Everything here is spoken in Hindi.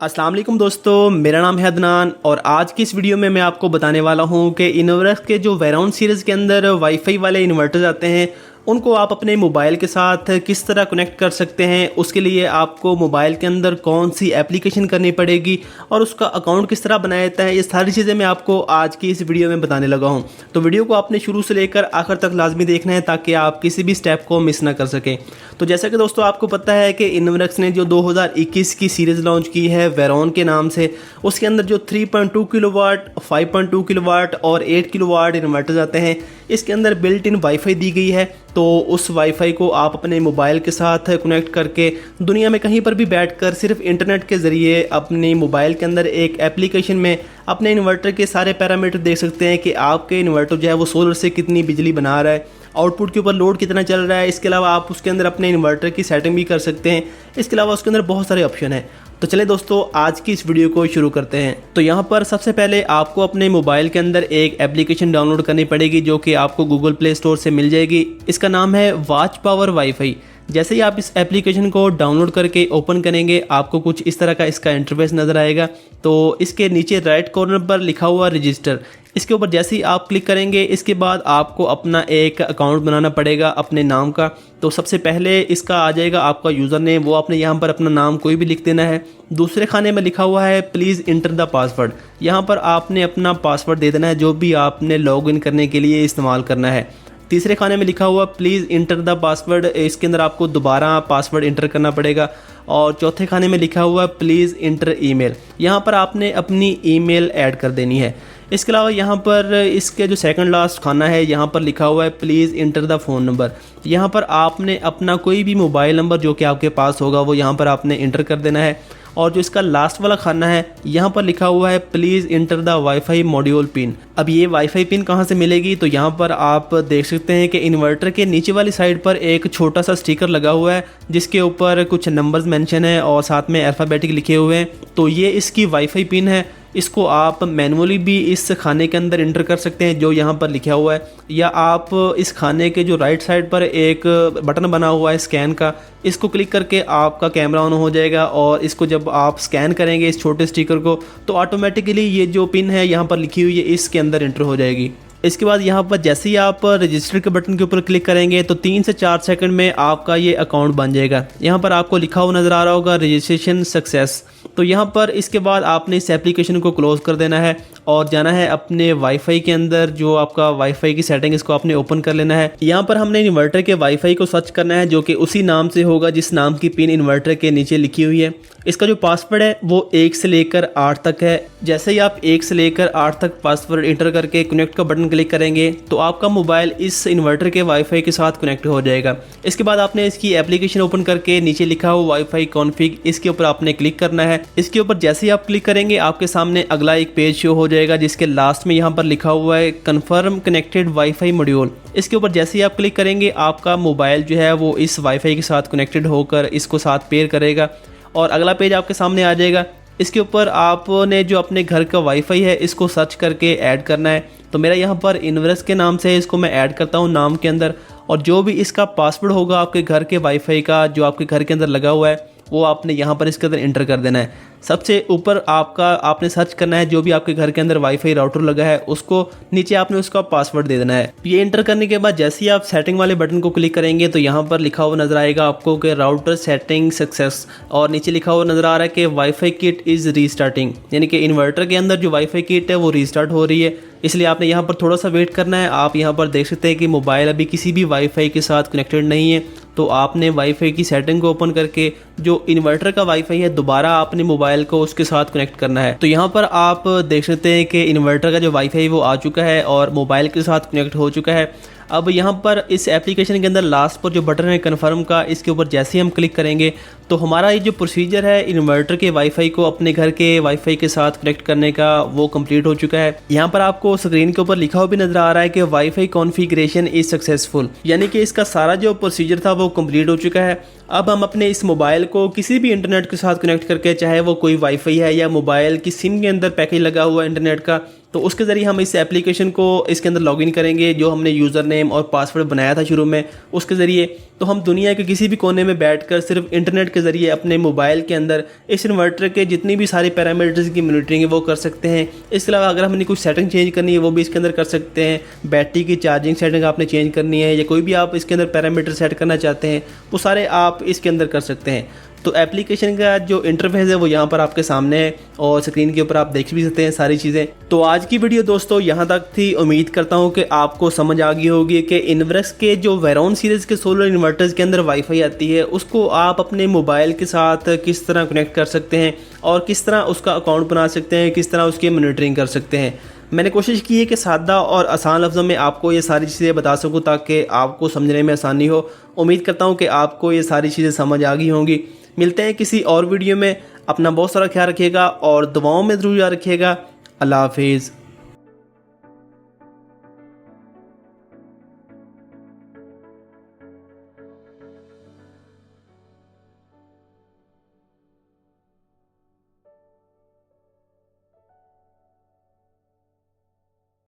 अस्सलाम वालेकुम दोस्तों, मेरा नाम है अदनान और आज की इस वीडियो में मैं आपको बताने वाला हूं कि इनोवर्स के जो वेराउंड सीरीज़ के अंदर वाईफाई वाले इन्वर्टर्स आते हैं उनको आप अपने मोबाइल के साथ किस तरह कनेक्ट कर सकते हैं। उसके लिए आपको मोबाइल के अंदर कौन सी एप्लीकेशन करनी पड़ेगी और उसका अकाउंट किस तरह बनाया जाता है, ये सारी चीज़ें मैं आपको आज की इस वीडियो में बताने लगा हूँ। तो वीडियो को आपने शुरू से लेकर आखिर तक लाजमी देखना है ताकि आप किसी भी स्टेप को मिस ना कर सकें। तो जैसा कि दोस्तों आपको पता है कि इनवर्स ने जो 2021 की सीरीज़ लॉन्च की है वेरॉन के नाम से, उसके अंदर जो 3.2 किलोवाट, 5.2 किलोवाट और 8 किलोवाट इन्वर्टर्स आते हैं, इसके अंदर बिल्ट इन वाईफाई दी गई है। तो उस वाईफाई को आप अपने मोबाइल के साथ कनेक्ट करके दुनिया में कहीं पर भी बैठकर सिर्फ इंटरनेट के ज़रिए अपने मोबाइल के अंदर एक एप्लीकेशन में अपने इन्वर्टर के सारे पैरामीटर देख सकते हैं कि आपके इन्वर्टर जो है वो सोलर से कितनी बिजली बना रहा है, आउटपुट के ऊपर लोड कितना चल रहा है। इसके अलावा आप उसके अंदर अपने इन्वर्टर की सेटिंग भी कर सकते हैं। इसके अलावा उसके अंदर बहुत सारे ऑप्शन हैं। तो चले दोस्तों आज की इस वीडियो को शुरू करते हैं। तो यहाँ पर सबसे पहले आपको अपने मोबाइल के अंदर एक एप्लीकेशन डाउनलोड करनी पड़ेगी जो कि आपको गूगल प्ले स्टोर से मिल जाएगी। इसका नाम है वॉच पावर वाईफाई। जैसे ही आप इस एप्लीकेशन को डाउनलोड करके ओपन करेंगे आपको कुछ इस तरह का इसका इंटरफेस नज़र आएगा। तो इसके नीचे राइट कॉर्नर पर लिखा हुआ रजिस्टर, इसके ऊपर जैसे ही आप क्लिक करेंगे इसके बाद आपको अपना एक अकाउंट बनाना पड़ेगा अपने नाम का। तो सबसे पहले इसका आ जाएगा आपका यूज़र नेम, वो आपने यहाँ पर अपना नाम कोई भी लिख देना है। दूसरे खाने में लिखा हुआ है प्लीज़ इंटर द पासवर्ड, यहाँ पर आपने अपना पासवर्ड दे देना है जो भी आपने लॉगिन करने के लिए इस्तेमाल करना है। तीसरे खाने में लिखा हुआ प्लीज़ इंटर द पासवर्ड, इसके अंदर आपको दोबारा पासवर्ड इंटर करना पड़ेगा। और चौथे खाने में लिखा हुआ प्लीज़ इंटर ईमेल, यहाँ पर आपने अपनी ईमेल ऐड कर देनी है। इसके अलावा यहाँ पर इसके जो सेकंड लास्ट खाना है यहाँ पर लिखा हुआ है please enter the phone number, यहाँ पर आपने अपना कोई भी मोबाइल नंबर जो कि आपके पास होगा वो यहाँ पर आपने इंटर कर देना है। और जो इसका लास्ट वाला खाना है यहाँ पर लिखा हुआ है please enter the wifi module pin. अब ये वाईफाई पिन कहाँ से मिलेगी, तो यहाँ पर आप देख सकते हैं कि इन्वर्टर के नीचे वाली साइड पर एक छोटा सा स्टिकर लगा हुआ है जिसके ऊपर कुछ नंबर्स मेंशन है और साथ में अल्फ़ाबेटिक लिखे हुए हैं। तो ये इसकी वाईफाई पिन है। इसको आप मैनुअली भी इस खाने के अंदर इंटर कर सकते हैं जो यहाँ पर लिखा हुआ है, या आप इस खाने के जो राइट साइड पर एक बटन बना हुआ है स्कैन का, इसको क्लिक करके आपका कैमरा ऑन हो जाएगा और इसको जब आप स्कैन करेंगे इस छोटे स्टिकर को तो ऑटोमेटिकली ये जो पिन है यहाँ पर लिखी हुई है इसके अंदर इंटर हो जाएगी। इसके बाद यहाँ पर जैसे ही आप रजिस्टर के बटन के ऊपर क्लिक करेंगे तो 3 से 4 सेकंड में आपका ये अकाउंट बन जाएगा। यहाँ पर आपको लिखा हुआ नज़र आ रहा होगा रजिस्ट्रेशन सक्सेस। तो यहाँ पर इसके बाद आपने इस एप्लीकेशन को क्लोज़ कर देना है और जाना है अपने वाईफाई के अंदर, जो आपका वाईफाई की सेटिंग इसको आपने ओपन कर लेना है। यहाँ पर हमने इन्वर्टर के वाईफाई को सर्च करना है जो कि उसी नाम से होगा जिस नाम की पिन इन्वर्टर के नीचे लिखी हुई है। इसका जो पासवर्ड है वो 1 से लेकर 8 तक है। जैसे ही आप 1 से लेकर 8 तक पासवर्ड इंटर करके कनेक्ट का बटन क्लिक करेंगे तो आपका मोबाइल इस इन्वर्टर के वाईफाई के साथ कनेक्ट हो जाएगा। इसके बाद आपने इसकी एप्लीकेशन ओपन करके नीचे लिखा हुआ वाईफाई कॉन्फ़िग, इसके ऊपर आपने क्लिक करना है। इसके ऊपर जैसे ही आप क्लिक करेंगे आपके सामने अगला एक पेज शो हो जाएगा जिसके लास्ट में यहाँ पर लिखा हुआ है कन्फर्म कनेक्टेड वाईफाई मॉड्यूल। इसके ऊपर जैसे ही आप क्लिक करेंगे आपका मोबाइल जो है वो इस वाईफाई के साथ कनेक्टेड होकर इसको साथ पेयर करेगा और अगला पेज आपके सामने आ जाएगा। इसके ऊपर आपने जो अपने घर का वाईफाई है इसको सर्च करके ऐड करना है। तो मेरा यहाँ पर इनवर्स के नाम से इसको मैं ऐड करता हूँ नाम के अंदर, और जो भी इसका पासवर्ड होगा आपके घर के वाईफाई का जो आपके घर के अंदर लगा हुआ है वो आपने यहाँ पर इसके अंदर इंटर कर देना है। सबसे ऊपर आपने सर्च करना है जो भी आपके घर के अंदर वाईफाई राउटर लगा है उसको, नीचे आपने उसका पासवर्ड दे देना है। ये इंटर करने के बाद जैसे ही आप सेटिंग वाले बटन को क्लिक करेंगे तो यहाँ पर लिखा हुआ नज़र आएगा आपको कि राउटर सेटिंग सक्सेस, और नीचे लिखा हुआ नज़र आ रहा है कि वाईफाई किट इज़ रीस्टार्टिंग, यानी कि इन्वर्टर के अंदर जो वाईफाई किट है वो रीस्टार्ट हो रही है। इसलिए आपने यहाँ पर थोड़ा सा वेट करना है। आप यहाँ पर देख सकते हैं कि मोबाइल अभी किसी भी वाईफाई के साथ कनेक्टेड नहीं है। तो आपने वाईफाई की सेटिंग को ओपन करके जो इन्वर्टर का वाईफाई है दोबारा आपने मोबाइल को उसके साथ कनेक्ट करना है। तो यहाँ पर आप देख सकते हैं कि इन्वर्टर का जो वाईफाई वो आ चुका है और मोबाइल के साथ कनेक्ट हो चुका है। अब यहाँ पर इस एप्लीकेशन के अंदर लास्ट पर जो बटन है कन्फर्म का, इसके ऊपर जैसे ही हम क्लिक करेंगे तो हमारा ये जो प्रोसीजर है इन्वर्टर के वाईफाई को अपने घर के वाईफाई के साथ कनेक्ट करने का वो कंप्लीट हो चुका है। यहाँ पर आपको स्क्रीन के ऊपर लिखा हुआ भी नजर आ रहा है कि वाईफाई कॉन्फ़िगरेशन इज सक्सेसफुल, यानी कि इसका सारा जो प्रोसीजर था वो कंप्लीट हो चुका है। अब हम अपने इस मोबाइल को किसी भी इंटरनेट के साथ कनेक्ट करके, चाहे वो कोई वाईफाई है या मोबाइल की सिम के अंदर पैकेज लगा हुआ है इंटरनेट का, तो उसके ज़रिए हम इस एप्लीकेशन को इसके अंदर लॉगिन करेंगे जो हमने यूज़र नेम और पासवर्ड बनाया था शुरू में उसके ज़रिए। तो हम दुनिया के किसी भी कोने में बैठकर सिर्फ इंटरनेट के ज़रिए अपने मोबाइल के अंदर इस इन्वर्टर के जितनी भी सारी पैरामीटर्स की मॉनिटरिंग है वो कर सकते हैं। इसके अलावा अगर हमने कुछ सेटिंग चेंज करनी है वो भी इसके अंदर कर सकते हैं। बैटरी की चार्जिंग सेटिंग आपने चेंज करनी है या कोई भी आप इसके अंदर पैरामीटर सेट करना चाहते हैं वो सारे आप इसके अंदर कर सकते हैं। तो एप्लीकेशन का जो इंटरफेस है वो यहाँ पर आपके सामने है और स्क्रीन के ऊपर आप देख भी सकते हैं सारी चीज़ें। तो आज की वीडियो दोस्तों यहाँ तक थी। उम्मीद करता हूँ कि आपको समझ आ गई होगी कि इनवर्क्स के जो वेरॉन सीरीज़ के सोलर इन्वर्टर्स के अंदर वाईफाई आती है उसको आप अपने मोबाइल के साथ किस तरह कनेक्ट कर सकते हैं और किस तरह उसका अकाउंट बना सकते हैं, किस तरह उसकी मॉनिटरिंग कर सकते हैं। मैंने कोशिश की है कि सादा और आसान लफ्ज़ों में आपको ये सारी चीज़ें बता सकूँ ताकि आपको समझने में आसानी हो। उम्मीद करता हूँ कि आपको ये सारी चीज़ें समझ आ गई होंगी। मिलते हैं किसी और वीडियो में। अपना बहुत सारा ख्याल रखिएगा और दुआओं में ज़रूर याद रखिएगा। अल्लाह हाफिज़।